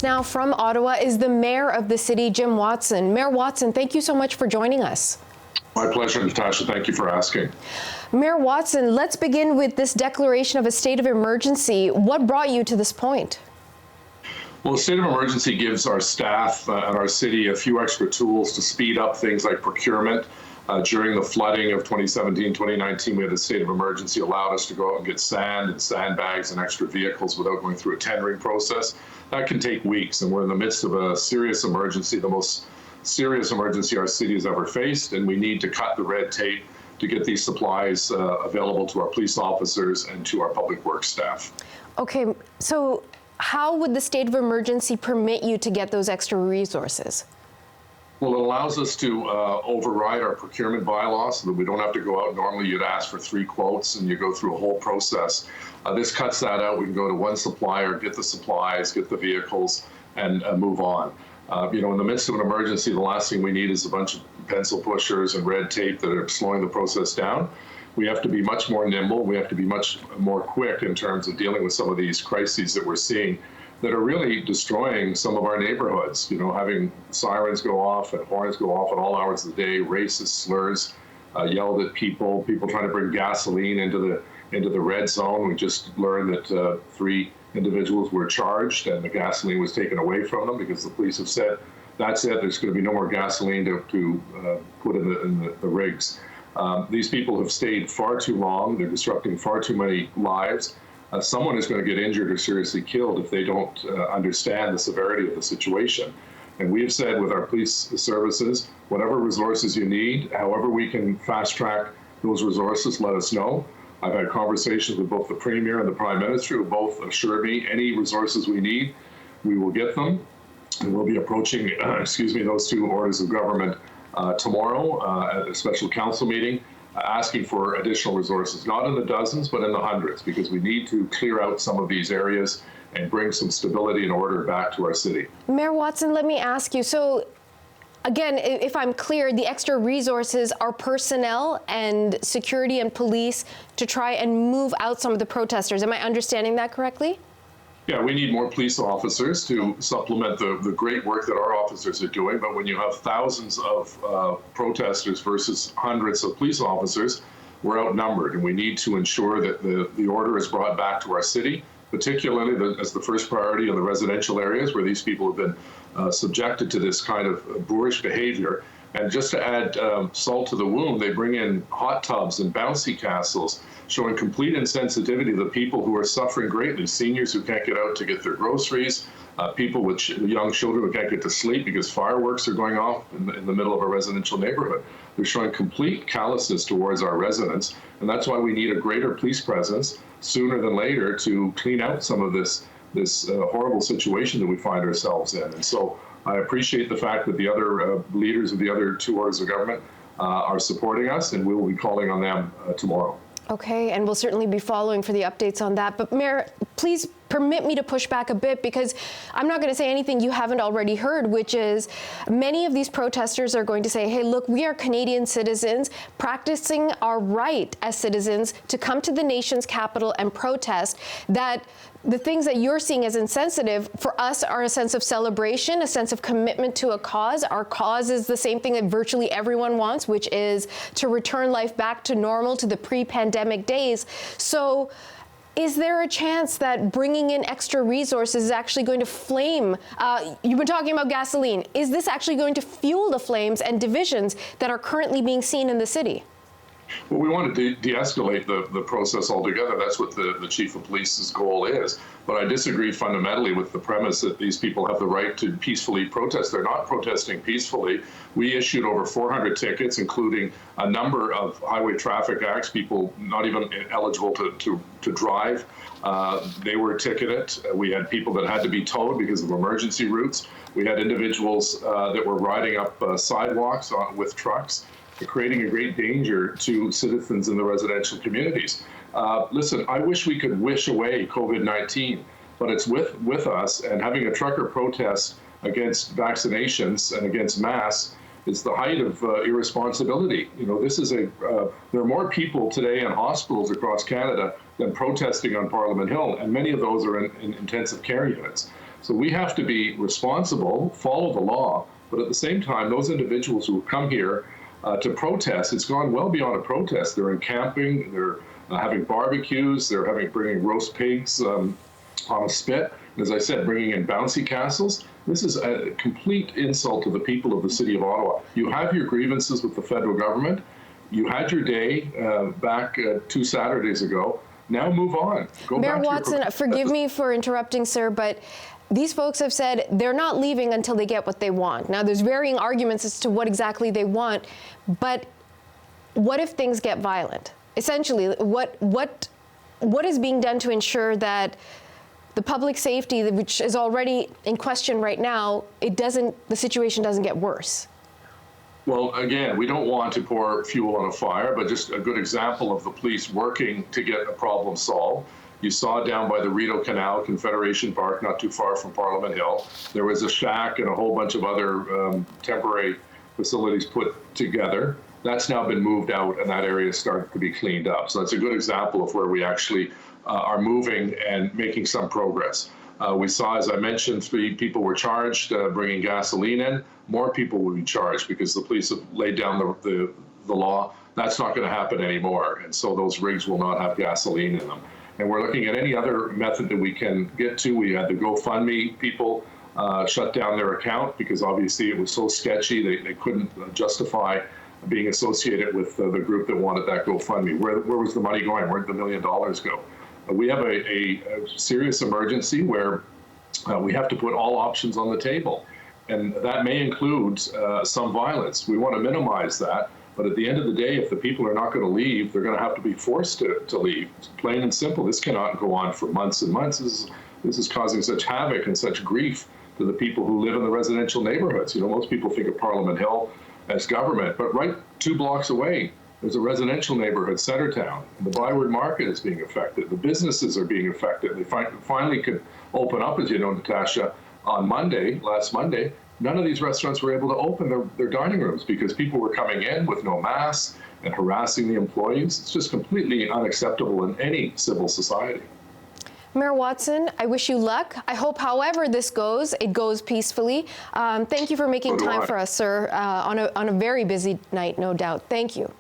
Now from Ottawa is the Mayor of the city, Jim Watson. Mayor Watson, thank you so much for joining us. My pleasure, Natasha. Thank you for asking. Mayor Watson, let's begin with this declaration of a state of emergency. What brought you to this point? Well, the state of emergency gives our staff and our city a few extra tools to speed up things like procurement. During the flooding of 2017, 2019, we had a state of emergency, allowed us to go out and get sand and sandbags and extra vehicles without going through a tendering process. That can take weeks, and we're in the midst of a serious emergency, the most serious emergency our city has ever faced, and we need to cut the red tape to get these supplies available to our police officers and to our public works staff. Okay, so how would the state of emergency permit you to get those extra resources? Well, it allows us to override our procurement bylaws so that we don't have to go out. Normally, you'd ask for 3 quotes and you go through a whole process. This cuts that out. We can go to one supplier, get the supplies, get the vehicles, and move on. In the midst of an emergency, the last thing we need is a bunch of pencil pushers and red tape that are slowing the process down. We have to be much more nimble. We have to be much more quick in terms of dealing with some of these crises that we're seeing that are really destroying some of our neighborhoods. Having sirens go off and horns go off at all hours of the day, racist slurs yelled at people trying to bring gasoline into the red zone. We just learned that 3 individuals were charged and the gasoline was taken away from them because the police have said, that's it, there's going to be no more gasoline to put in the rigs. These people have stayed far too long. They're disrupting far too many lives. Someone is going to get injured or seriously killed if they don't understand the severity of the situation. And we have said with our police services, whatever resources you need, however we can fast track those resources, let us know. I've had conversations with both the Premier and the Prime Minister who both assured me any resources we need, we will get them. And we'll be approaching, those 2 orders of government tomorrow at a special council meeting, asking for additional resources, not in the dozens, but in the hundreds, because we need to clear out some of these areas and bring some stability and order back to our city. Mayor Watson, let me ask you, so again, if I'm clear, the extra resources are personnel and security and police to try and move out some of the protesters. Am I understanding that correctly? Yeah, we need more police officers to supplement the great work that our officers are doing. But when you have thousands of protesters versus hundreds of police officers, we're outnumbered. And we need to ensure that the order is brought back to our city, particularly as the first priority in the residential areas where these people have been subjected to this kind of boorish behavior. And just to add salt to the wound, they bring in hot tubs and bouncy castles, showing complete insensitivity to the people who are suffering greatly. Seniors who can't get out to get their groceries, people with young children who can't get to sleep because fireworks are going off in the middle of a residential neighborhood. They're showing complete callousness towards our residents, and that's why we need a greater police presence sooner than later to clean out some of this horrible situation that we find ourselves in. And so I appreciate the fact that the other leaders of the other 2 orders of government are supporting us, and we will be calling on them tomorrow. Okay, and we'll certainly be following for the updates on that. But Mayor, please permit me to push back a bit, because I'm not going to say anything you haven't already heard, which is many of these protesters are going to say, hey, look, we are Canadian citizens practicing our right as citizens to come to the nation's capital and protest, that the things that you're seeing as insensitive for us are a sense of celebration, a sense of commitment to a cause. Our cause is the same thing that virtually everyone wants, which is to return life back to normal, to the pre-pandemic days. So is there a chance that bringing in extra resources is actually going to flame? You've been talking about gasoline. Is this actually going to fuel the flames and divisions that are currently being seen in the city? Well, we want to de-escalate the process altogether. That's what the chief of police's goal is. But I disagree fundamentally with the premise that these people have the right to peacefully protest. They're not protesting peacefully. We issued over 400 tickets, including a number of highway traffic acts, people not even eligible to drive. They were ticketed. We had people that had to be towed because of emergency routes. We had individuals that were riding up sidewalks with trucks, creating a great danger to citizens in the residential communities. Listen, I wish we could wish away COVID-19, but it's with us, and having a trucker protest against vaccinations and against masks is the height of irresponsibility. This is there are more people today in hospitals across Canada than protesting on Parliament Hill, and many of those are in intensive care units. So we have to be responsible, follow the law, but at the same time, those individuals who come here to protest, it's gone well beyond a protest. They're encamping, they're having barbecues, they're bringing roast pigs on a spit. And as I said, bringing in bouncy castles. This is a complete insult to the people of the city of Ottawa. You have your grievances with the federal government. You had your day back 2 Saturdays ago. Now move on. Go Mayor back to Watson, forgive me for interrupting, sir, but these folks have said they're not leaving until they get what they want. Now, there's varying arguments as to what exactly they want, but what if things get violent? Essentially, what is being done to ensure that the public safety, which is already in question right now, the situation doesn't get worse? Well, again, we don't want to pour fuel on a fire, but just a good example of the police working to get a problem solved. You saw down by the Rideau Canal, Confederation Park, not too far from Parliament Hill, there was a shack and a whole bunch of other temporary facilities put together. That's now been moved out, and that area started to be cleaned up. So that's a good example of where we actually are moving and making some progress. We saw, as I mentioned, 3 people were charged bringing gasoline in. More people will be charged because the police have laid down the law. That's not going to happen anymore, and so those rigs will not have gasoline in them. And we're looking at any other method that we can get to. We had the GoFundMe people shut down their account because obviously it was so sketchy they couldn't justify being associated with the group that wanted that GoFundMe. Where was the money going? Where did the $1 million go? We have a serious emergency where we have to put all options on the table. And that may include some violence. We want to minimize that. But at the end of the day, if the people are not going to leave, they're going to have to be forced to leave. It's plain and simple. This cannot go on for months and months. This is causing such havoc and such grief to the people who live in the residential neighborhoods. You know, most people think of Parliament Hill as government, but right 2 blocks away, there's a residential neighborhood, Centertown. The Byward Market is being affected. The businesses are being affected. They finally could open up, as you know, Natasha, on last Monday. None of these restaurants were able to open their dining rooms because people were coming in with no masks and harassing the employees. It's just completely unacceptable in any civil society. Mayor Watson, I wish you luck. I hope, however this goes, it goes peacefully. Thank you for making time for us, sir, on a very busy night, no doubt. Thank you.